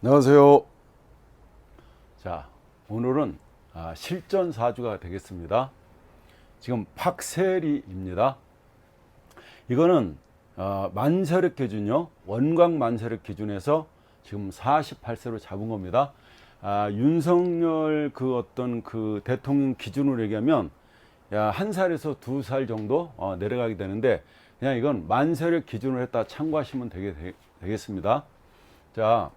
안녕하세요. 자, 오늘은 실전 사주가 되겠습니다. 지금 박세리입니다. 이거는 만세력 기준요, 원광 만세력 기준에서 지금 48세로 잡은 겁니다. 윤석열 그 어떤 그 대통령 기준으로 얘기하면 한 살에서 두 살 정도 내려가게 되는데, 그냥 이건 만세력 기준으로 했다 참고하시면 되겠습니다. 자,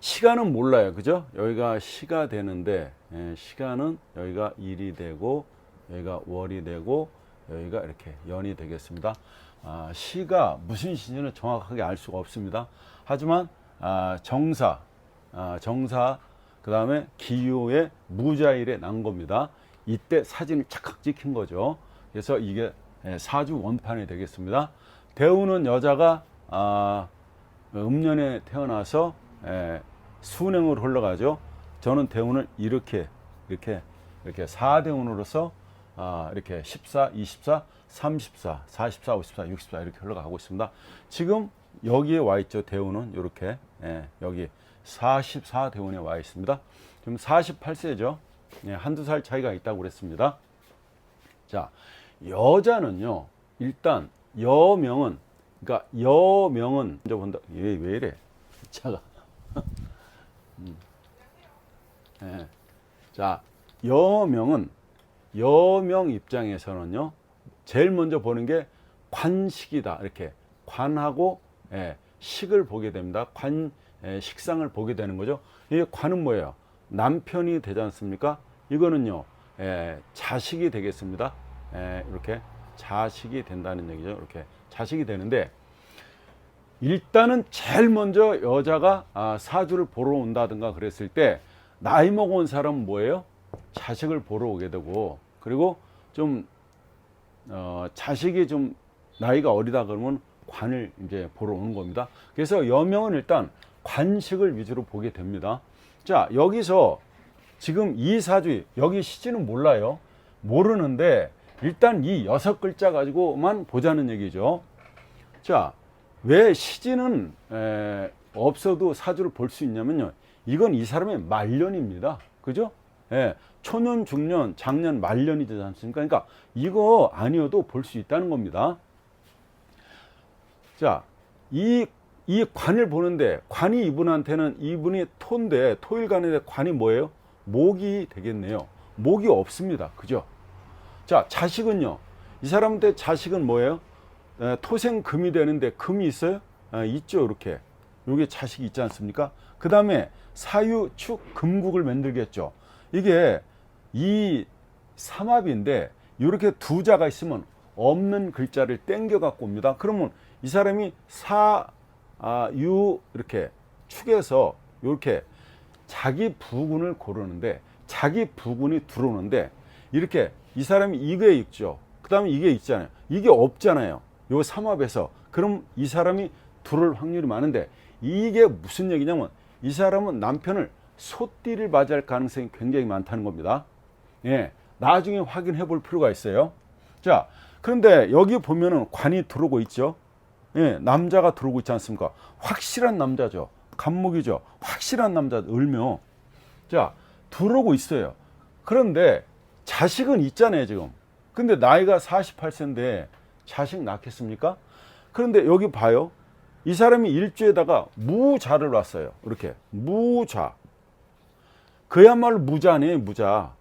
시간은 몰라요. 그죠? 여기가 시가 되는데, 시간은 여기가 일이 되고, 여기가 월이 되고, 여기가 이렇게 연이 되겠습니다. 시가 무슨 시인지는 정확하게 알 수가 없습니다. 하지만, 정사, 그 다음에 기요의 무자일에 난 겁니다. 이때 사진을 착각 찍힌 거죠. 그래서 이게 사주 원판이 되겠습니다. 대우는 여자가, 음년에 태어나서, 순행으로 흘러가죠. 저는 대운을 이렇게 4대운으로서 이렇게 14, 24, 34, 44, 54, 64 이렇게 흘러가고 있습니다. 지금 여기에 와 있죠. 대운은 이렇게 여기 44대운에 와 있습니다. 지금 48세죠. 한두 살 차이가 있다고 그랬습니다. 자, 여자는요. 일단 여명은, 그러니까 여명은 먼저 본다. 왜 이래? 자가. 자, 여명 입장에서는요, 제일 먼저 보는 게 관식이다. 이렇게 관하고 식을 보게 됩니다. 식상을 보게 되는 거죠. 이 관은 뭐예요? 남편이 되지 않습니까? 이거는요, 자식이 되겠습니다. 이렇게 자식이 된다는 얘기죠. 이렇게 자식이 되는데, 일단은 제일 먼저 여자가 사주를 보러 온다든가 그랬을 때 나이 먹은 사람은 뭐예요? 자식을 보러 오게 되고, 그리고 좀 자식이 좀 나이가 어리다 그러면 관을 이제 보러 오는 겁니다. 그래서 여명은 일단 관식을 위주로 보게 됩니다. 자, 여기서 지금 이 사주, 여기 시지는 몰라요. 모르는데 일단 이 6글자 가지고만 보자는 얘기죠. 자, 왜 시지는 없어도 사주를 볼 수 있냐면요, 이건 이 사람의 말년입니다. 그죠? 초년, 중년, 장년, 말년이 되지 않습니까? 그러니까 이거 아니어도 볼 수 있다는 겁니다. 자, 이 관을 보는데, 관이 이분한테는, 이분이 토인데, 토일간에 관이 뭐예요? 목이 되겠네요. 목이 없습니다. 그죠? 자, 자식은요, 이 사람한테 자식은 뭐예요? 토생 금이 되는데 금이 있어요? 있죠. 이렇게 요게 자식이 있지 않습니까? 그 다음에 사유축 금국을 만들겠죠. 이게 이 삼합인데 이렇게 두 자가 있으면 없는 글자를 땡겨 갖고 옵니다. 그러면 이 사람이 사유 이렇게 축에서 이렇게 자기 부군을 고르는데, 자기 부군이 들어오는데, 이렇게 이 사람이 이게 있죠. 그 다음에 이게 있잖아요. 이게 없잖아요. 요 삼합에서. 그럼 이 사람이 들어올 확률이 많은데, 이게 무슨 얘기냐면 이 사람은 남편을 소띠를 맞이할 가능성이 굉장히 많다는 겁니다. 나중에 확인해 볼 필요가 있어요. 자, 그런데 여기 보면은 관이 들어오고 있죠. 남자가 들어오고 있지 않습니까? 확실한 남자죠. 간목이죠. 확실한 남자, 을묘. 자, 들어오고 있어요. 그런데 자식은 있잖아요, 지금. 근데 나이가 48세인데 자식 낳겠습니까? 그런데 여기 봐요. 이 사람이 일주에다가 무자를 놨어요. 이렇게 무자. 그야말로 무자네, 무자.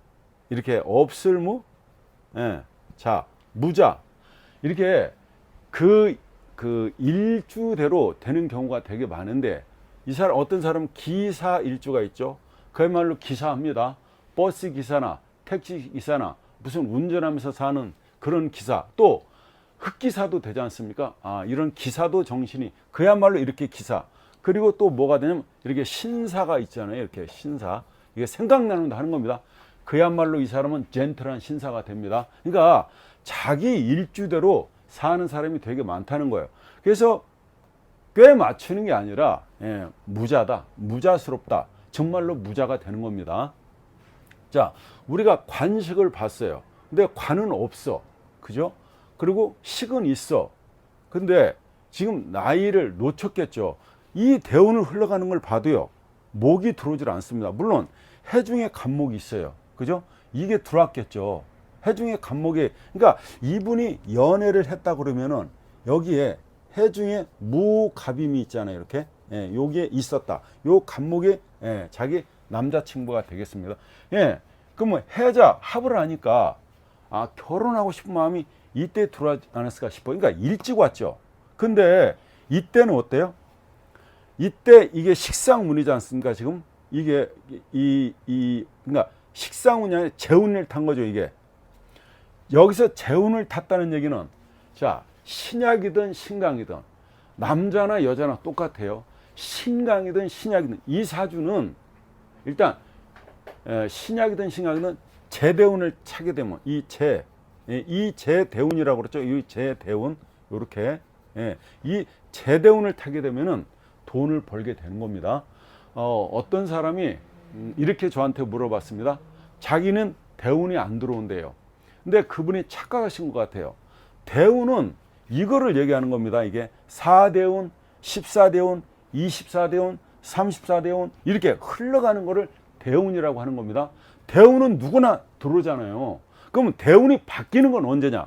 이렇게 없을 무, 자, 무자. 이렇게 그 일주대로 되는 경우가 되게 많은데, 이 사람, 어떤 사람은 기사 일주가 있죠. 그야말로 기사합니다. 버스 기사나 택시 기사나 무슨 운전하면서 사는 그런 기사, 또 흑기사도 되지 않습니까? 이런 기사도 정신이 그야말로 이렇게 기사. 그리고 또 뭐가 되냐면 이렇게 신사가 있잖아요. 이렇게 신사. 이게 생각나는 하는 겁니다. 그야말로 이 사람은 젠틀한 신사가 됩니다. 그러니까 자기 일주대로 사는 사람이 되게 많다는 거예요. 그래서 꽤 맞추는 게 아니라 무자다, 무자스럽다, 정말로 무자가 되는 겁니다. 자, 우리가 관식을 봤어요. 근데 관은 없어. 그죠? 그리고 식은 있어. 근데 지금 나이를 놓쳤겠죠. 이 대운을 흘러가는 걸 봐도요, 목이 들어오질 않습니다. 물론 해중에 간목이 있어요. 그죠? 이게 들어왔겠죠. 해중에 간목이, 그러니까 이분이 연애를 했다 그러면은 여기에 해중에 무갑임이 있잖아요. 이렇게. 예, 여기에 있었다. 요 간목이 예, 자기 남자친구가 되겠습니다. 예, 그러면 해자 합을 하니까 아, 결혼하고 싶은 마음이 이때 들어오지 않았을까 싶어요. 그러니까 일찍 왔죠. 근데 이때는 어때요? 이때 이게 식상운이지 않습니까? 지금 이게 그러니까 식상운이 아니라 재운을 탄 거죠. 이게 여기서 재운을 탔다는 얘기는 자, 신약이든 신강이든 남자나 여자나 똑같아요. 신강이든 신약이든 이 사주는 일단 신약이든 신강이든 재대운을 차게 되면 이 재대운이라고 그랬죠. 이 재대운 이렇게 이 재대운을 타게 되면은 돈을 벌게 되는 겁니다. 어떤 사람이 이렇게 저한테 물어봤습니다. 자기는 대운이 안 들어온대요. 근데 그분이 착각하신 것 같아요. 대운은 이거를 얘기하는 겁니다. 이게 4대운, 14대운, 24대운, 34대운 이렇게 흘러가는 거를 대운이라고 하는 겁니다. 대운은 누구나 들어오잖아요. 그러면 대운이 바뀌는 건 언제냐?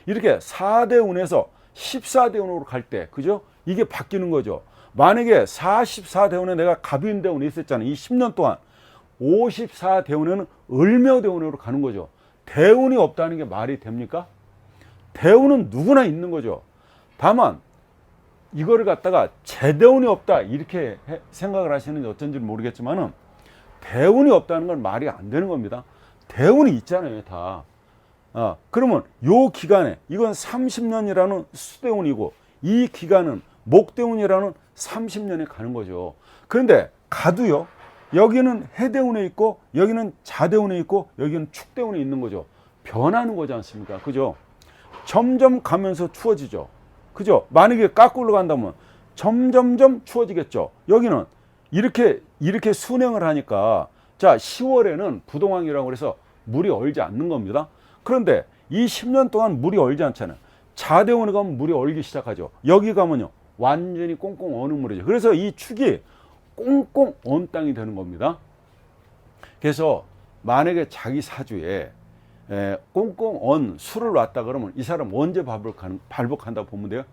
이렇게 4대운에서 14대운으로 갈 때, 그죠? 이게 바뀌는 거죠. 만약에 44대운에 내가 갑인대운이 있었잖아요. 이 10년 동안 54대운에는 을묘대운으로 가는 거죠. 대운이 없다는 게 말이 됩니까? 대운은 누구나 있는 거죠. 다만 이거를 갖다가 재대운이 없다 이렇게 생각을 하시는지 어쩐지 모르겠지만은 대운이 없다는 건 말이 안 되는 겁니다. 대운이 있잖아요, 다. 그러면 요 기간에 이건 30년이라는 수대운이고 이 기간은 목대운이라는 30년에 가는 거죠. 그런데 가도요, 여기는 해대운에 있고 여기는 자대운에 있고 여기는 축대운에 있는 거죠. 변하는 거지 않습니까? 그죠? 점점 가면서 추워지죠. 그죠? 만약에 까꾸로 간다면 점점점 추워지겠죠. 여기는 이렇게 순행을 하니까 자, 10월에는 부동항이라고 해서 물이 얼지 않는 겁니다. 그런데 이 10년 동안 물이 얼지 않잖아요. 자대운에 가면 물이 얼기 시작하죠. 여기 가면요, 완전히 꽁꽁 어는 물이죠. 그래서 이 축이 꽁꽁 언 땅이 되는 겁니다. 그래서 만약에 자기 사주에 꽁꽁 언 수를 놨다 그러면 이 사람 언제 발복한다 보면 돼요?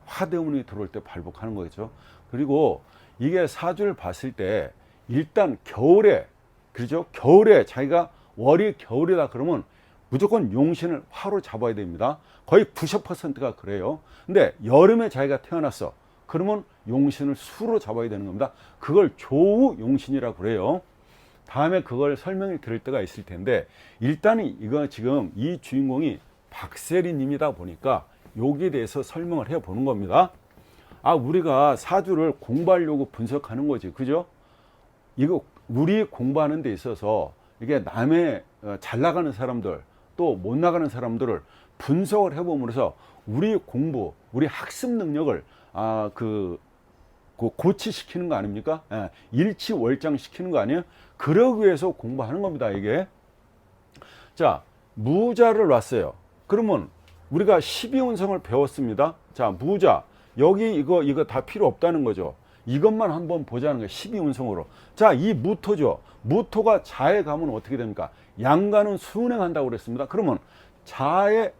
화대운이 들어올 때 발복하는 거겠죠. 그리고 이게 사주를 봤을 때 일단 겨울에, 그렇죠? 겨울에 자기가 월이 겨울이다 그러면 무조건 용신을 화로 잡아야 됩니다. 거의 90%가 그래요. 근데 여름에 자기가 태어났어. 그러면 용신을 수로 잡아야 되는 겁니다. 그걸 조우 용신이라고 그래요. 다음에 그걸 설명을 드릴 때가 있을 텐데 일단은 이거 지금 이 주인공이 박세리님이다 보니까 여기에 대해서 설명을 해 보는 겁니다. 우리가 사주를 공부하려고 분석하는 거지, 그죠? 이거 우리 공부하는 데 있어서 이게 남의 잘 나가는 사람들 또 못 나가는 사람들을 분석을 해보면서 우리 공부, 우리 학습 능력을 고치시키는 거 아닙니까? 일치월장 시키는 거 아니에요? 그러기 위해서 공부하는 겁니다, 이게. 자, 무자를 놨어요. 그러면 우리가 12운성을 배웠습니다. 자, 무자. 여기 이거 다 필요 없다는 거죠. 이것만 한번 보자는 거예요. 12운성으로. 자, 이 무토죠. 무토가 자에 가면 어떻게 됩니까? 양가는 순행한다고 그랬습니다. 그러면 자에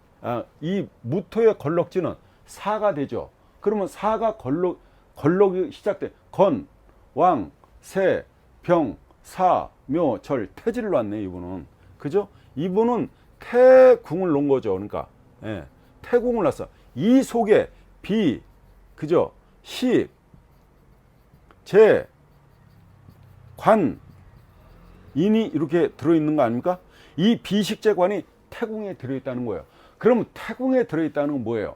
이 무토의 걸럭지는 사가 되죠. 그러면 사가 걸럭이 시작돼. 건, 왕, 세, 병, 사, 묘, 절, 태지를 놨네, 이분은. 그죠? 이분은 태궁을 놓은 거죠. 그러니까 태궁을 놨어. 이 속에 비, 그죠? 식, 재, 관, 인이 이렇게 들어있는 거 아닙니까? 이 비식재관이 태궁에 들어있다는 거예요. 그럼 태궁에 들어있다는 건 뭐예요?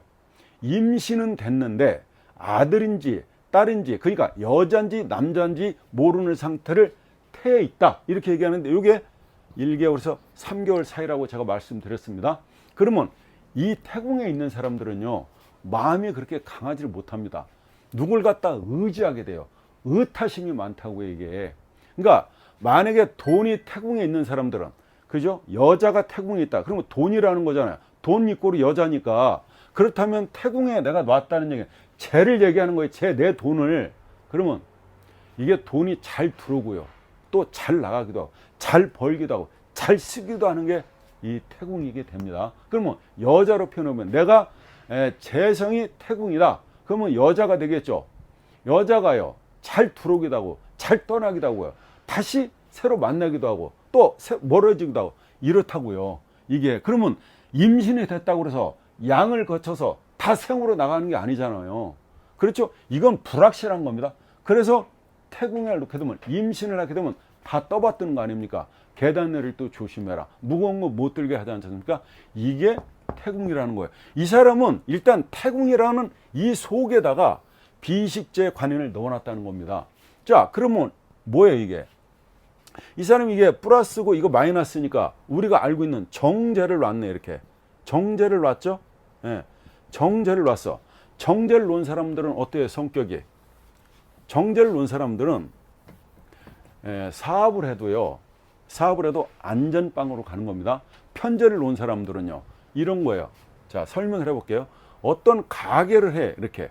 임신은 됐는데 아들인지 딸인지, 그러니까 여자인지 남자인지 모르는 상태를 태에 있다, 이렇게 얘기하는데 이게 1개월에서 3개월 사이라고 제가 말씀드렸습니다. 그러면 이 태궁에 있는 사람들은요, 마음이 그렇게 강하지를 못합니다. 누굴 갖다 의지하게 돼요. 의타심이 많다고, 이게. 그러니까 만약에 돈이 태궁에 있는 사람들은, 그죠? 여자가 태궁에 있다. 그러면 돈이라는 거잖아요. 돈 이꼬리 여자니까. 그렇다면 태궁에 내가 놨다는 얘기, 쟤를 얘기하는 거예요. 쟤 내 돈을. 그러면 이게 돈이 잘 들어오고요. 또 잘 나가기도 하고, 잘 벌기도 하고, 잘 쓰기도 하는 게 이 태궁이게 됩니다. 그러면 여자로 표현하면 내가 재성이 태궁이다. 그러면 여자가 되겠죠. 여자가요, 잘 들어오기도 하고, 잘 떠나기도 하고요. 다시 새로 만나기도 하고, 또 멀어지기도 하고, 이렇다고요. 이게, 그러면 임신이 됐다고 그래서 양을 거쳐서 다 생으로 나가는 게 아니잖아요. 그렇죠? 이건 불확실한 겁니다. 그래서 태궁을 놓게 되면, 임신을 하게 되면 다 떠받드는 거 아닙니까? 계단 내릴 때 조심해라. 무거운 거 못 들게 하지 않습니까? 이게 태궁이라는 거예요. 이 사람은 일단 태궁이라는 이 속에다가 비식재 관인을 넣어놨다는 겁니다. 자, 그러면 뭐예요 이게? 이 사람이 이게 플러스고 이거 마이너스니까 우리가 알고 있는 정제를 놨네. 이렇게 정제를 놨죠. 예, 정제를 놨어. 정제를 놓은 사람들은 어때요 성격이? 정제를 놓은 사람들은 사업을 해도 안전빵으로 가는 겁니다. 편제를 놓은 사람들은요 이런 거예요. 자, 설명을 해볼게요. 어떤 가게를 해. 이렇게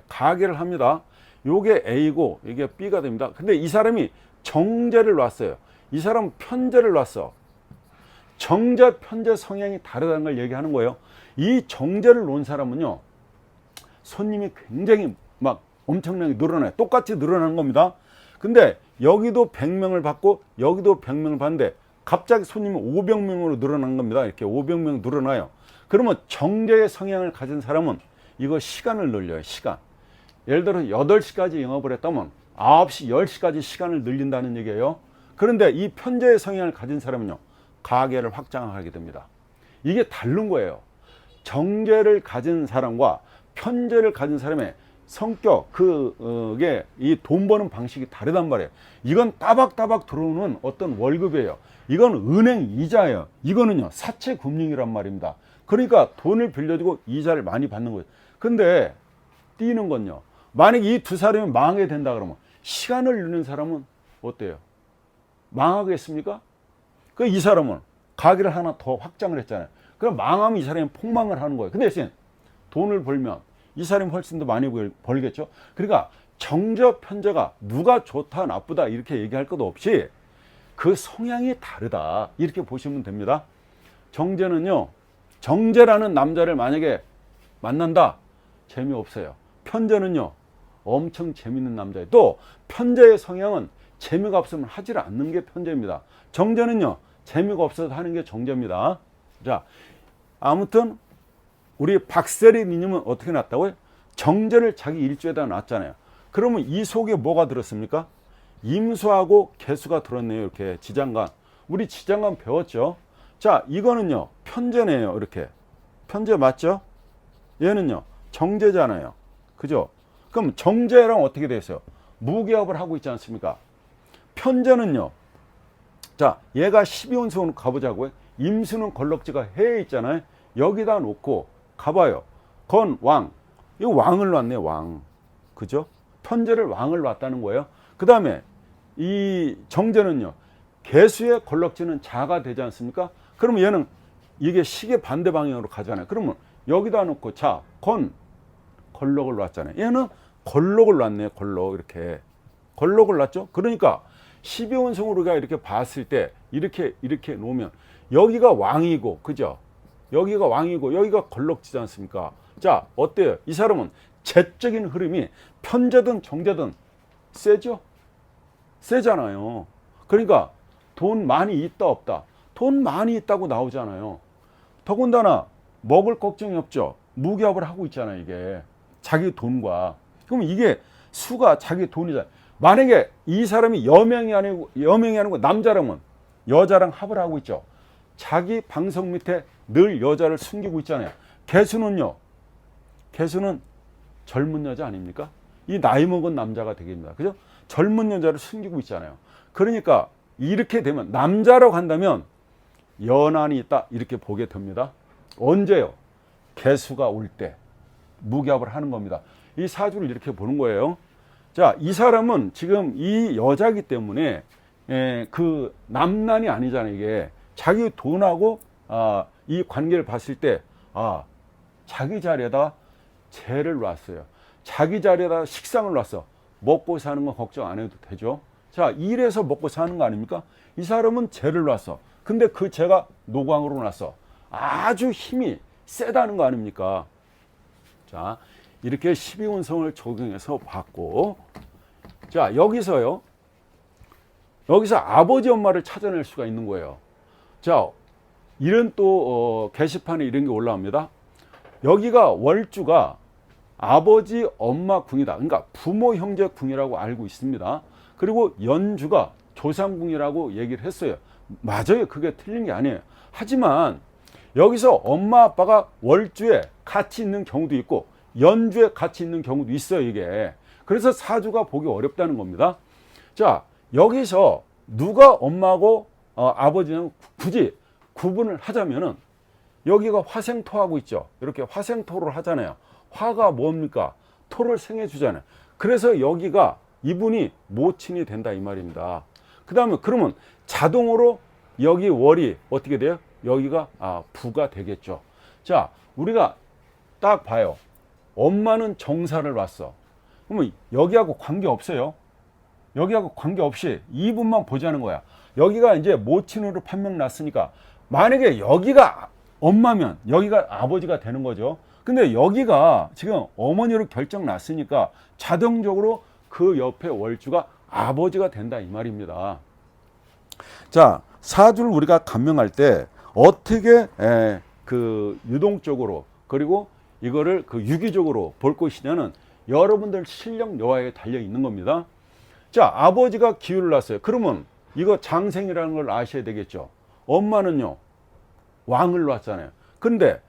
가게를 합니다. 요게 A고 이게 B가 됩니다. 근데 이 사람이 정제를 놨어요. 이 사람은 편제를 놨어. 정제 편제 성향이 다르다는 걸 얘기하는 거예요. 이 정제를 놓은 사람은요 손님이 굉장히 막 엄청나게 늘어나요. 똑같이 늘어나는 겁니다. 근데 여기도 100명을 받고 여기도 100명을 받는데 갑자기 손님이 500명으로 늘어난 겁니다. 이렇게 500명 늘어나요. 그러면 정제의 성향을 가진 사람은 이거 시간을 늘려요. 시간. 예를 들어 8시까지 영업을 했다면 9시, 10시까지 시간을 늘린다는 얘기예요. 그런데 이 편제의 성향을 가진 사람은요 가게를 확장하게 됩니다. 이게 다른 거예요. 정제를 가진 사람과 편제를 가진 사람의 성격, 그게 이 돈 버는 방식이 다르단 말이에요. 이건 따박따박 들어오는 어떤 월급이에요. 이건 은행 이자예요. 이거는요 사채 금융이란 말입니다. 그러니까 돈을 빌려주고 이자를 많이 받는 거예요. 근데 뛰는 건요, 만약 이 두 사람이 망하게 된다 그러면 시간을 잃는 사람은 어때요? 망하겠습니까? 그 이 사람은 가게를 하나 더 확장을 했잖아요. 그럼 망하면 이 사람이 폭망을 하는 거예요. 근데 대신 돈을 벌면 이 사람이 훨씬 더 많이 벌겠죠. 그러니까 정제 편제가 누가 좋다 나쁘다 이렇게 얘기할 것도 없이 그 성향이 다르다 이렇게 보시면 됩니다. 정제는요, 정제라는 남자를 만약에 만난다 재미없어요. 편제는요 엄청 재밌는 남자예요. 또 편제의 성향은 재미가 없으면 하지 않는 게 편제입니다. 정제는요 재미가 없어서 하는 게 정제입니다. 자, 아무튼 우리 박세리 님은 어떻게 놨다고요? 정제를 자기 일주에다 놨잖아요. 그러면 이 속에 뭐가 들었습니까? 임수하고 개수가 들었네요. 이렇게 지장간. 우리 지장간 배웠죠? 자, 이거는요 편제네요. 이렇게 편제 맞죠? 얘는요 정제잖아요. 그죠? 그럼 정제랑 어떻게 돼 있어요? 무기합을 하고 있지 않습니까? 편제는요, 자, 얘가 12운성으로 가보자고요. 임수는 걸럭지가 해에 있잖아요. 여기다 놓고 가봐요. 건 왕. 이거 왕을 놨네, 왕. 그죠? 편제를 왕을 놨다는 거예요. 그 다음에 이 정제는요, 개수의 걸럭지는 자가 되지 않습니까? 그러면 얘는 이게 시계 반대 방향으로 가잖아요. 그러면 여기다 놓고 자, 건, 걸럭을 놨잖아요. 얘는 걸럭을 놨네, 걸럭. 이렇게. 걸럭을 놨죠? 그러니까 12운성으로 우리가 이렇게 봤을 때 이렇게 놓으면 여기가 왕이고, 그죠? 여기가 왕이고 여기가 걸럭지지 않습니까? 자, 어때요? 이 사람은 재적인 흐름이 편제든 정제든 세죠? 세잖아요. 그러니까 돈 많이 있다 없다? 돈 많이 있다고 나오잖아요. 더군다나 먹을 걱정이 없죠. 무기합을 하고 있잖아요. 이게 자기 돈과. 그럼 이게 수가 자기 돈이잖아요. 만약에 이 사람이 여명이 아니고 남자라면 여자랑 합을 하고 있죠. 자기 방석 밑에 늘 여자를 숨기고 있잖아요. 개수는요, 개수는 젊은 여자 아닙니까? 이 나이 먹은 남자가 되겠습니다. 그죠? 젊은 여자를 숨기고 있잖아요. 그러니까 이렇게 되면 남자라고 한다면 연한이 있다 이렇게 보게 됩니다. 언제요? 개수가 올 때 무기합을 하는 겁니다. 이 사주를 이렇게 보는 거예요. 자, 이 사람은 지금 이 여자기 때문에 그 남난이 아니잖아요. 이게 자기 돈하고 이 관계를 봤을 때 자기 자리에다 재를 놨어요. 자기 자리에다 식상을 놨어. 먹고 사는 거 걱정 안 해도 되죠. 자, 일해서 먹고 사는 거 아닙니까? 이 사람은 재를 놨어. 근데 그 재가 노광으로 났어. 아주 힘이 세다는 거 아닙니까? 자, 이렇게 12운성을 적용해서 봤고, 자, 여기서 아버지 엄마를 찾아낼 수가 있는 거예요. 자, 이런 또 게시판에 이런 게 올라옵니다. 여기가 월주가 아버지 엄마 궁이다. 그러니까 부모 형제 궁이라고 알고 있습니다. 그리고 연주가 조상궁이라고 얘기를 했어요. 맞아요. 그게 틀린 게 아니에요. 하지만 여기서 엄마 아빠가 월주에 같이 있는 경우도 있고 연주에 같이 있는 경우도 있어요. 이게. 그래서 사주가 보기 어렵다는 겁니다. 자, 여기서 누가 엄마고 아버지는 굳이 구분을 하자면은 여기가 화생토하고 있죠. 이렇게 화생토를 하잖아요. 화가 뭡니까? 토를 생해 주잖아요. 그래서 여기가 이분이 모친이 된다 이 말입니다. 그 다음에 그러면 자동으로 여기 월이 어떻게 돼요? 여기가 부가 되겠죠. 자, 우리가 딱 봐요. 엄마는 정사를 왔어. 그러면 여기하고 관계 없어요. 여기하고 관계없이 이분만 보자는 거야. 여기가 이제 모친으로 판명 났으니까 만약에 여기가 엄마면 여기가 아버지가 되는 거죠. 근데 여기가 지금 어머니로 결정 났으니까 자동적으로 그 옆에 월주가 아버지가 된다 이 말입니다. 자, 사주를 우리가 감명할 때 어떻게 그 유동적으로 그리고 이거를 그 유기적으로 볼 것이냐는 여러분들 실력 여하에 달려 있는 겁니다. 자, 아버지가 기운을 놨어요. 그러면 이거 장생이라는 걸 아셔야 되겠죠. 엄마는요, 왕을 놨잖아요. 근데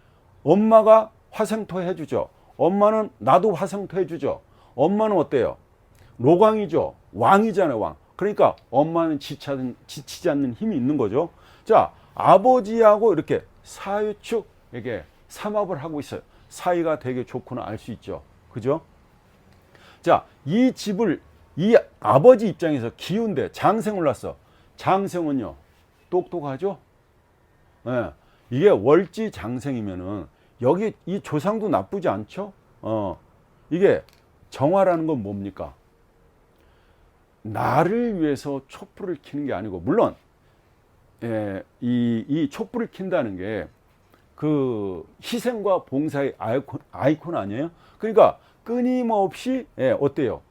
엄마가 화생토 해주죠. 엄마는 나도 화생토 해주죠. 엄마는 어때요? 노광이죠. 왕이잖아요, 왕. 그러니까 엄마는 지치지 않는 힘이 있는 거죠. 자, 아버지하고 이렇게 사유축, 이게 삼합을 하고 있어요. 사이가 되게 좋구나 알 수 있죠. 그죠? 자, 이 집을 이 아버지 입장에서 기운대 장생을 놨어. 장생은요 똑똑하죠. 예, 이게 월지 장생이면은 여기 이 조상도 나쁘지 않죠. 이게 정화라는 건 뭡니까? 나를 위해서 촛불을 켜는 게 아니고, 물론 이 촛불을 킨다는 게 그 희생과 봉사의 아이콘 아니에요? 그러니까 끊임없이 어때요?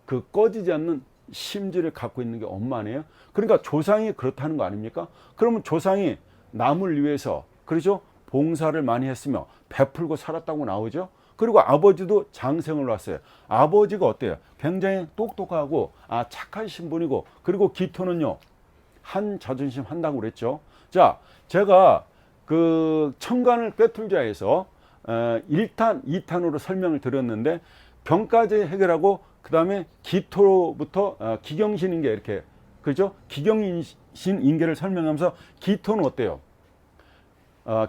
그 꺼지지 않는 심지를 갖고 있는 게 엄마 아니에요? 그러니까 조상이 그렇다는 거 아닙니까? 그러면 조상이 남을 위해서, 그렇죠? 봉사를 많이 했으며 베풀고 살았다고 나오죠? 그리고 아버지도 장생을 놨어요. 아버지가 어때요? 굉장히 똑똑하고 착하신 분이고, 그리고 기토는요 한 자존심 한다고 그랬죠. 자, 제가 그 천간을 꿰뚫자에서 1탄, 2탄으로 설명을 드렸는데 병까지 해결하고 그 다음에 기토부터 기경신인계 이렇게, 그죠? 기경신 인계를 설명하면서 기토는 어때요?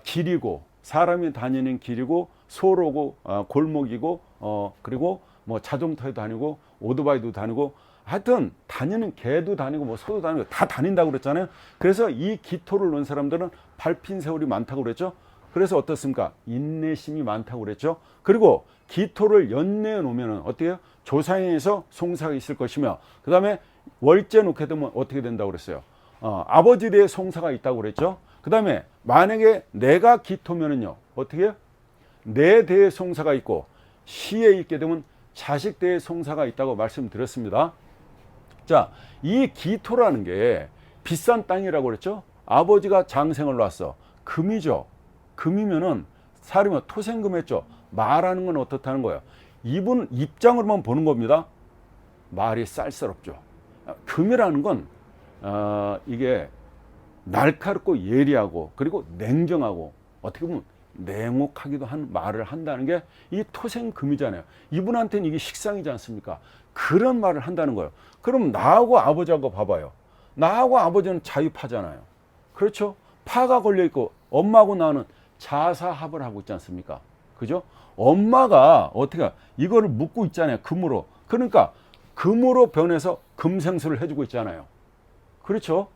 길이고, 사람이 다니는 길이고, 소로고, 골목이고, 그리고 뭐 자동차도 다니고 오토바이도 다니고, 하여튼 다니는 개도 다니고 뭐 소도 다니고 다 다닌다고 그랬잖아요. 그래서 이 기토를 놓은 사람들은 밟힌 세월이 많다고 그랬죠. 그래서 어떻습니까? 인내심이 많다고 그랬죠. 그리고 기토를 연내에 놓으면 어떻게 해요? 조상에서 송사가 있을 것이며, 그 다음에 월제 놓게 되면 어떻게 된다고 그랬어요? 아버지 대에 송사가 있다고 그랬죠. 그 다음에 만약에 내가 기토면은요 어떻게 해요? 내 대에 송사가 있고 시에 있게 되면 자식 대에 송사가 있다고 말씀드렸습니다. 자, 이 기토라는 게 비싼 땅이라고 그랬죠. 아버지가 장생을 놨어. 금이죠. 금이면은 사람이 토생금했죠. 말하는 건 어떻다는 거예요? 이분 입장으로만 보는 겁니다. 말이 쌀쌀없죠. 금이라는 건 이게 날카롭고 예리하고 그리고 냉정하고 어떻게 보면 냉혹하기도 한 말을 한다는 게 이 토생금이잖아요. 이분한테는 이게 식상이지 않습니까? 그런 말을 한다는 거예요. 그럼 나하고 아버지하고 봐봐요. 나하고 아버지는 자유파잖아요. 그렇죠? 파가 걸려있고 엄마하고 나는 자사합을 하고 있지 않습니까? 그죠? 엄마가 어떻게 이거를 묶고 있잖아요. 금으로. 그러니까 금으로 변해서 금생수를 해주고 있잖아요. 그렇죠?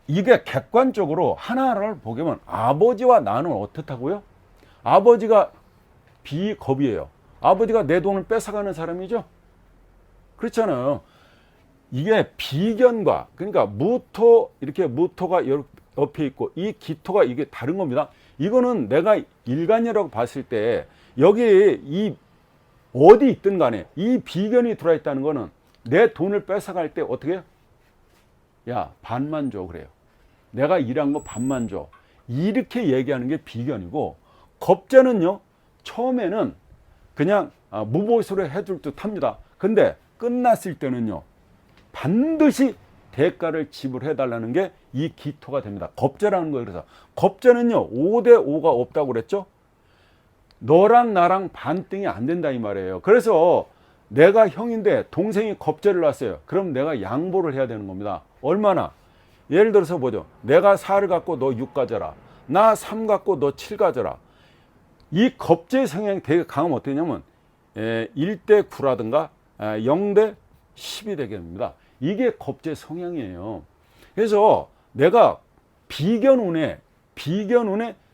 이게 객관적으로 하나하나를 보면 아버지와 나는 어떻다고요? 아버지가 비겁이에요. 아버지가 내 돈을 뺏어가는 사람이죠. 그렇잖아요. 이게 비견과, 그러니까 무토, 이렇게 무토가 옆에 있고 이 기토가 이게 다른 겁니다. 이거는 내가 일간이라고 봤을 때 여기 이 어디 있든 간에 이 비견이 들어와 있다는 거는 내 돈을 뺏어갈 때 어떻게 해요? 야, 반만 줘. 그래요. 내가 일한 거 반만 줘. 이렇게 얘기하는 게 비견이고, 겁재는요, 처음에는 그냥 무보수로 해줄 듯 합니다. 근데 끝났을 때는요, 반드시 대가를 지불해 달라는 게 이 기토가 됩니다. 겁재라는 거예요. 그래서 겁재는요, 5대5가 없다고 그랬죠? 너랑 나랑 반등이 안 된다 이 말이에요. 그래서 내가 형인데 동생이 겁재를 놨어요. 그럼 내가 양보를 해야 되는 겁니다. 얼마나? 예를 들어서 보죠. 내가 4를 갖고 너 6 가져라. 나 3 갖고 너 7 가져라. 이 겁재 성향이 되게 강하면 어떠냐면 1대 9라든가 0대 10이 되게 됩니다. 이게 겁재 성향이에요. 그래서 내가 비견운에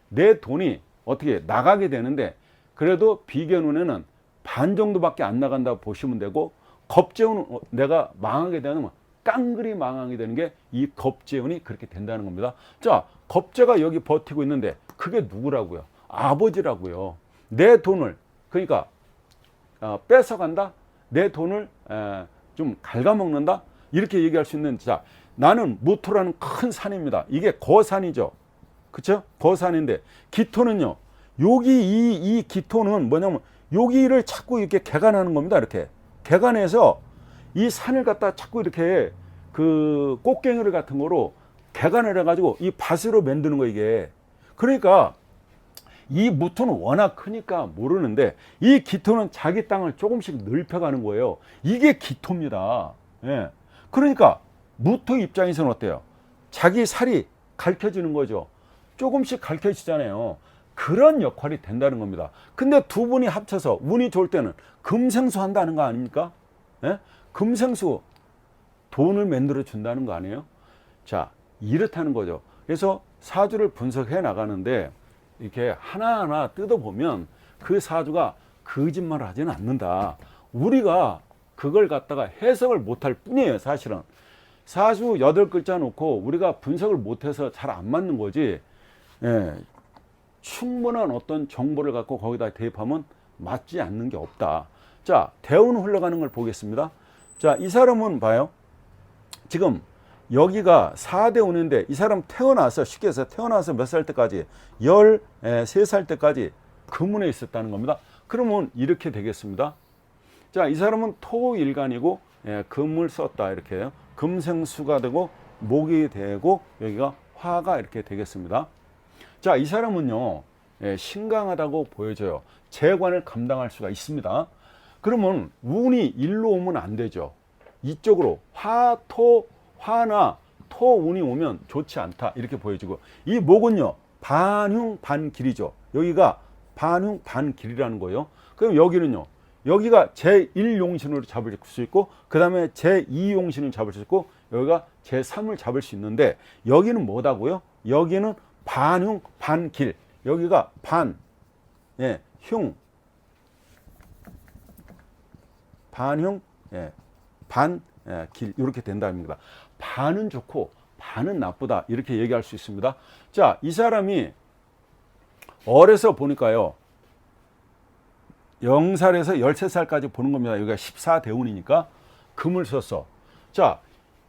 내 돈이 어떻게 나가게 되는데, 그래도 비견운에는 반 정도밖에 안 나간다고 보시면 되고, 겁재운은 내가 망하게 되면 깡그리 망하게 되는 게 이 겁재운이 그렇게 된다는 겁니다. 자, 겁재가 여기 버티고 있는데 그게 누구라고요? 아버지라고요. 내 돈을, 그러니까 뺏어간다, 내 돈을 좀 갉아먹는다, 이렇게 얘기할 수 있는. 자, 나는 무토라는 큰 산입니다. 이게 거산이죠. 그렇죠? 거산인데 기토는요, 여기 이 기토는 뭐냐면 여기를 자꾸 이렇게 개간하는 겁니다. 이렇게 개간해서 이 산을 갖다 자꾸 이렇게 그 꽃갱이를 같은 거로 개간을 해가지고 이 밭으로 만드는 거 이게. 그러니까 이 무토는 워낙 크니까 모르는데 이 기토는 자기 땅을 조금씩 넓혀가는 거예요. 이게 기토입니다. 예. 그러니까 무토 입장에서는 어때요? 자기 살이 가르쳐지는 거죠. 조금씩 가르쳐지잖아요. 그런 역할이 된다는 겁니다. 근데 두 분이 합쳐서 운이 좋을 때는 금생수 한다는 거 아닙니까? 예? 금생수 돈을 만들어 준다는 거 아니에요? 자, 이렇다는 거죠. 그래서 사주를 분석해 나가는데 이렇게 하나하나 뜯어보면 그 사주가 거짓말을 하지는 않는다. 우리가 그걸 갖다가 해석을 못할 뿐이에요. 사실은 사주 8글자 놓고 우리가 분석을 못해서 잘 안 맞는 거지. 예, 충분한 어떤 정보를 갖고 거기다 대입하면 맞지 않는 게 없다. 자, 대운 흘러가는 걸 보겠습니다. 자, 이 사람은 봐요. 지금 여기가 4대운인데 이 사람 태어나서, 쉽게 해서 태어나서 몇 살 때까지, 13살 때까지 금운에 있었다는 겁니다. 그러면 이렇게 되겠습니다. 자, 이 사람은 토일간이고 금을 썼다. 이렇게 해요. 금생수가 되고 목이 되고 여기가 화가 이렇게 되겠습니다. 자, 이 사람은요, 신강하다고 보여져요. 재관을 감당할 수가 있습니다. 그러면 운이 일로 오면 안 되죠. 이쪽으로 화나 토운이 오면 좋지 않다, 이렇게 보여지고, 이 목은요 반흉 반길이죠. 여기가 반흉 반길이라는 거예요. 그럼 여기는요, 여기가 제1용신으로 잡을 수 있고, 그 다음에 제2용신을 잡을 수 있고, 여기가 제3을 잡을 수 있는데, 여기는 뭐다고요? 여기는 반흉 반길. 여기가 반, 흉, 반흉, 반길, 이렇게 된답니다. 반은 좋고 반은 나쁘다, 이렇게 얘기할 수 있습니다. 자, 이 사람이 어려서 보니까요, 0살에서 13살까지 보는 겁니다. 여기가 14대운이니까 금을 썼어. 자,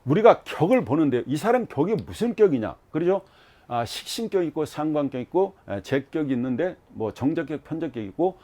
우리가 격을 보는데 이 사람 격이 무슨 격이냐, 그러죠? 식신격 있고 상관격 있고 제격이 있는데, 뭐 정적격 편적격 있고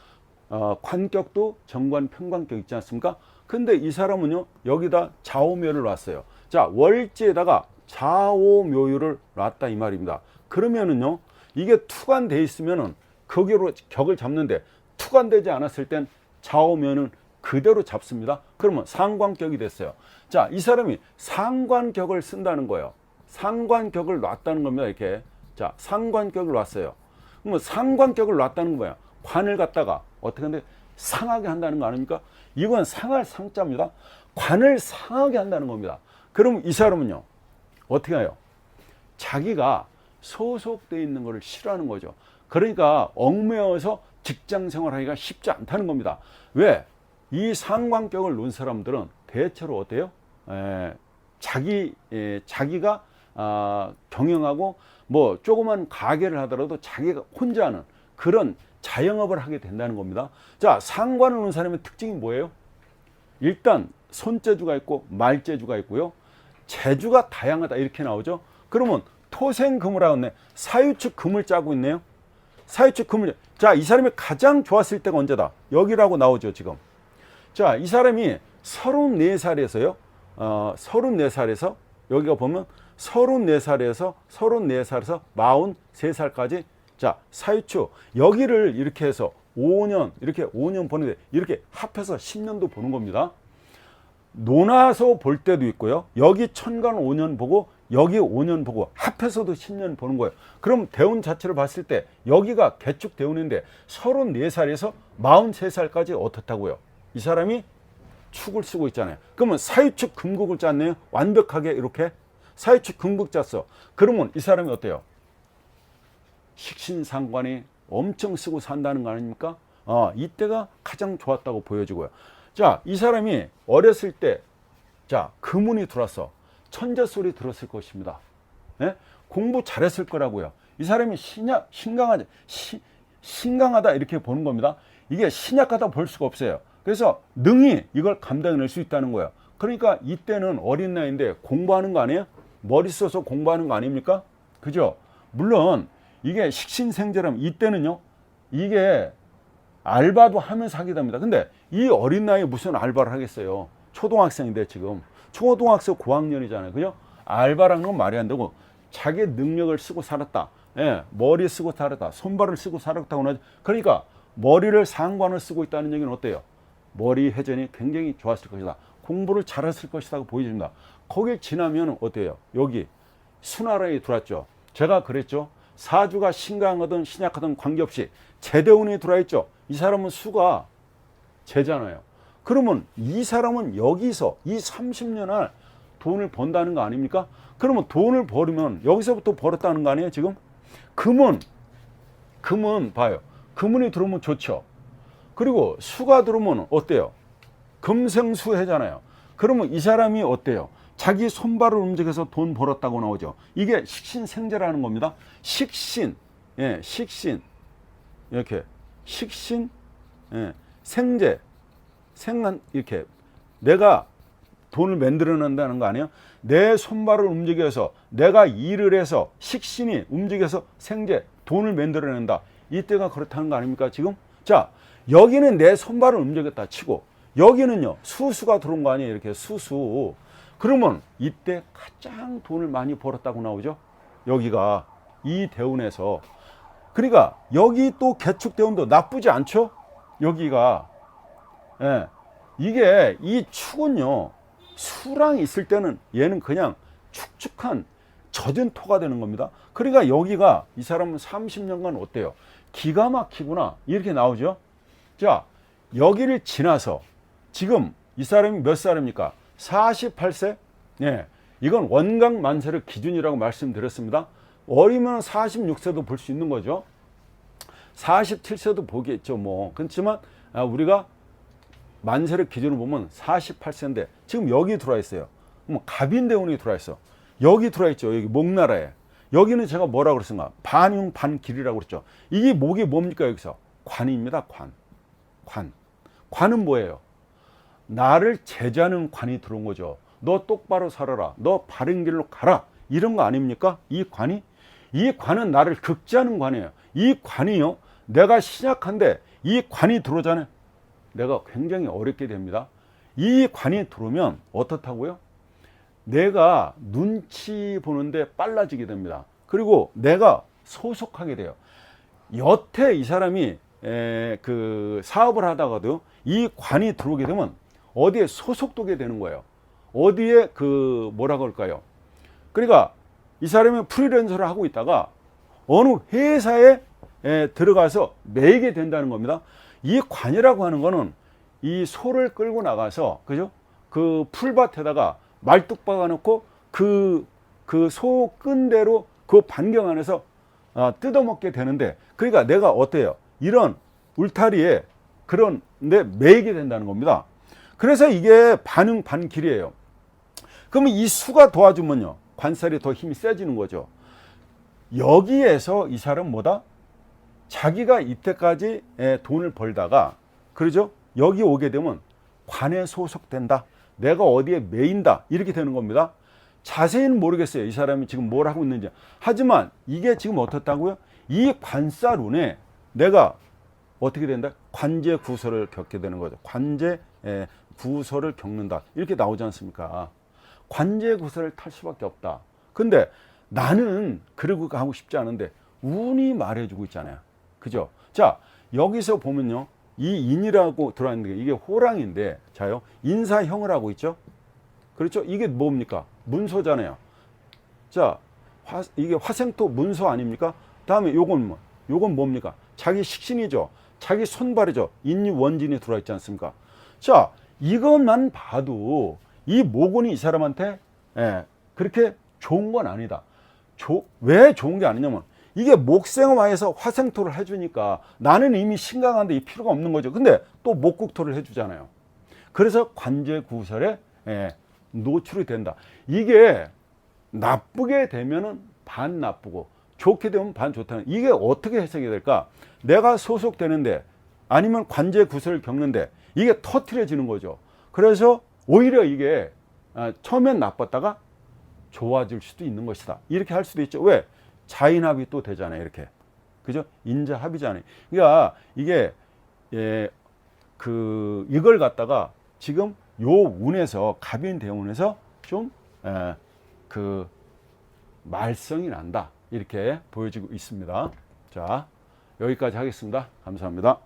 관격도 정관 편관격 있지 않습니까? 근데 이 사람은요, 여기다 좌오묘를 놨어요. 자, 월지에다가 좌오묘유를 놨다 이 말입니다. 그러면은요, 이게 투관돼 있으면은 거기로 격을 잡는데, 투관되지 않았을 땐 좌오묘는 그대로 잡습니다. 그러면 상관격이 됐어요. 자, 이 사람이 상관격을 쓴다는 거예요. 상관격을 놨다는 겁니다. 이렇게. 자, 상관격을 놨어요. 그러면 상관격을 놨다는 거야. 관을 갖다가 어떻게 하는데 상하게 한다는 거 아닙니까? 이건 상할 상자입니다. 관을 상하게 한다는 겁니다. 그럼 이 사람은요, 어떻게 해요? 자기가 소속되어 있는 것을 싫어하는 거죠. 그러니까 얽매여서 직장 생활하기가 쉽지 않다는 겁니다. 왜? 이 상관격을 놓은 사람들은 대체로 어때요? 자기가 경영하고 뭐 조그만 가게를 하더라도 자기가 혼자 하는 그런 자영업을 하게 된다는 겁니다. 자, 상관을 놓은 사람의 특징이 뭐예요? 일단 손재주가 있고 말재주가 있고요. 재주가 다양하다 이렇게 나오죠. 그러면 토생금을 하네. 사유축 금을 짜고 있네요. 사유축 금을. 자, 이 사람이 가장 좋았을 때가 언제다? 여기라고 나오죠, 지금. 자, 이 사람이 34살에서요. 34살에서 여기가 보면 34살에서 43살까지 자, 사유축 여기를 이렇게 해서 5년 이렇게 5년 보는데 이렇게 합해서 10년도 보는 겁니다. 논아서 볼 때도 있고요. 여기 천간 5년 보고 여기 5년 보고 합해서도 10년 보는 거예요. 그럼 대운 자체를 봤을 때 여기가 개축 대운인데 34살에서 43살까지 어떻다고요? 이 사람이 축을 쓰고 있잖아요. 그러면 사유축 금국을 짰네요. 완벽하게 이렇게 사유축 금국 짰어. 그러면 이 사람이 어때요? 식신상관이 엄청 쓰고 산다는 거 아닙니까? 이때가 가장 좋았다고 보여지고요. 자, 이 사람이 어렸을 때, 자, 금운이 들어왔어. 천재 소리 들었을 것입니다. 예? 공부 잘했을 거라고요. 이 사람이 신강하다 이렇게 보는 겁니다. 이게 신약하다 볼 수가 없어요. 그래서 능히 이걸 감당해낼 수 있다는 거예요. 그러니까 이때는 어린 나이인데 공부하는 거 아니에요? 머리 써서 공부하는 거 아닙니까? 그죠? 물론 이게 식신생재라면 이때는요, 이게 알바도 하면서 하게 됩니다. 근데 이 어린 나이에 무슨 알바를 하겠어요? 초등학생인데 지금 초등학생 고학년이잖아요. 그죠? 알바라는 건 말이 안 되고 자기 능력을 쓰고 살았다. 예, 머리 쓰고 살았다. 손발을 쓰고 살았다고 하죠. 그러니까 머리를 상관을 쓰고 있다는 얘기는 어때요? 머리 회전이 굉장히 좋았을 것이다. 공부를 잘했을 것이라고 보여집니다. 거길 지나면 어때요? 여기 수나라에 들어왔죠. 제가 그랬죠. 사주가 신강하든 신약하든 관계없이 재대운이 들어있죠. 이 사람은 수가 재잖아요. 그러면 이 사람은 여기서 이 30년을 돈을 번다는 거 아닙니까? 그러면 돈을 벌으면 여기서부터 벌었다는 거 아니에요, 지금? 금은 봐요. 금운이 들어오면 좋죠. 그리고 수가 들어오면 어때요? 금생수해잖아요. 그러면 이 사람이 어때요? 자기 손발을 움직여서 돈 벌었다고 나오죠. 이게 식신생재라는 겁니다. 식신, 예, 식신, 이렇게 식신, 예, 생재, 생한 이렇게 내가 돈을 만들어낸다는 거 아니에요? 내 손발을 움직여서 내가 일을 해서 식신이 움직여서 생재, 돈을 만들어낸다. 이때가 그렇다는 거 아닙니까 지금? 자, 여기는 내 손발을 움직였다 치고 여기는요 수수가 들어온 거 아니에요? 이렇게 수수. 그러면 이때 가장 돈을 많이 벌었다고 나오죠. 여기가 이 대운에서. 그러니까 여기 또 개축 대운도 나쁘지 않죠. 여기가, 예, 이게 이 축은요 수랑 있을 때는 얘는 그냥 축축한 젖은 토가 되는 겁니다. 그러니까 여기가 이 사람은 30년간 어때요? 기가 막히구나 이렇게 나오죠. 자, 여기를 지나서 지금 이 사람이 몇 살입니까? 48세? 예, 이건 원각 만세를 기준이라고 말씀드렸습니다. 어리면 46세도 볼 수 있는 거죠. 47세도 보겠죠, 뭐. 그렇지만 우리가 만세를 기준으로 보면 48세인데 지금 여기 들어와 있어요. 뭐 갑인대운이 들어와 있어. 여기 들어와 있죠. 여기 목나라에. 여기는 제가 뭐라고 그랬습니까? 반흉 반길이라고 그랬죠. 이게 목이 뭡니까 여기서? 관입니다. 관은 뭐예요? 나를 제자는 관이 들어온 거죠. 너 똑바로 살아라. 너 바른 길로 가라. 이런 거 아닙니까? 이 관은 나를 극제하는 관이에요. 이 관이요. 내가 신약한데 이 관이 들어오잖아요. 내가 굉장히 어렵게 됩니다. 이 관이 들어오면 어떻다고요? 내가 눈치 보는데 빨라지게 됩니다. 그리고 내가 소속하게 돼요. 여태 이 사람이 그 사업을 하다가도 이 관이 들어오게 되면 어디에 소속되게 되는 거예요. 어디에 그 뭐라고 할까요? 그러니까 이 사람이 프리랜서를 하고 있다가 어느 회사에 들어가서 매이게 된다는 겁니다. 이 관이라고 하는 거는 이 소를 끌고 나가서, 그죠? 그 풀밭에다가 말뚝 박아놓고 그 소 끈대로 그 반경 안에서 뜯어먹게 되는데, 그러니까 내가 어때요? 이런 울타리에 그런데 매이게 된다는 겁니다. 그래서 이게 반응 반길이에요. 그러면 이 수가 도와주면요, 관살이 더 힘이 세지는 거죠. 여기에서 이 사람은 뭐다? 자기가 이때까지 돈을 벌다가, 그러죠? 여기 오게 되면 관에 소속된다. 내가 어디에 매인다. 이렇게 되는 겁니다. 자세히는 모르겠어요. 이 사람이 지금 뭘 하고 있는지. 하지만 이게 지금 어떻다고요? 이 관살운에 내가 어떻게 된다? 관제 구설을 겪게 되는 거죠. 관제 구설을 겪는다. 이렇게 나오지 않습니까? 관제 구설을 탈 수밖에 없다. 근데 나는 그러고 가고 싶지 않은데 운이 말해주고 있잖아요. 그죠? 자, 여기서 보면요, 이 인이라고 들어왔는데 이게 호랑인데, 자요, 인사형을 하고 있죠. 그렇죠? 이게 뭡니까? 문서잖아요. 자, 이게 화생토 문서 아닙니까? 다음에 요건 뭐? 요건 뭡니까? 자기 식신이죠. 자기 손발이죠. 인이 원진이 들어와 있지 않습니까? 자, 이것만 봐도 이 모곤이 이 사람한테 그렇게 좋은 건 아니다. 왜 좋은 게 아니냐면, 이게 목생화에서 화생토를 해주니까 나는 이미 신강한데 이 필요가 없는 거죠. 근데 또 목국토를 해주잖아요. 그래서 관제구설에 노출이 된다. 이게 나쁘게 되면은 반 나쁘고 좋게 되면 반 좋다는, 이게 어떻게 해석이 될까? 내가 소속되는데 아니면 관제구설을 겪는데 이게 터트려지는 거죠. 그래서 오히려 이게 처음엔 나빴다가 좋아질 수도 있는 것이다. 이렇게 할 수도 있죠. 왜? 자인합이 또 되잖아요. 이렇게. 그죠? 인자합이잖아요. 그러니까 이게 이걸 갖다가 지금 요 운에서, 갑인 대운에서 좀 말썽이 난다. 이렇게 보여지고 있습니다. 자, 여기까지 하겠습니다. 감사합니다.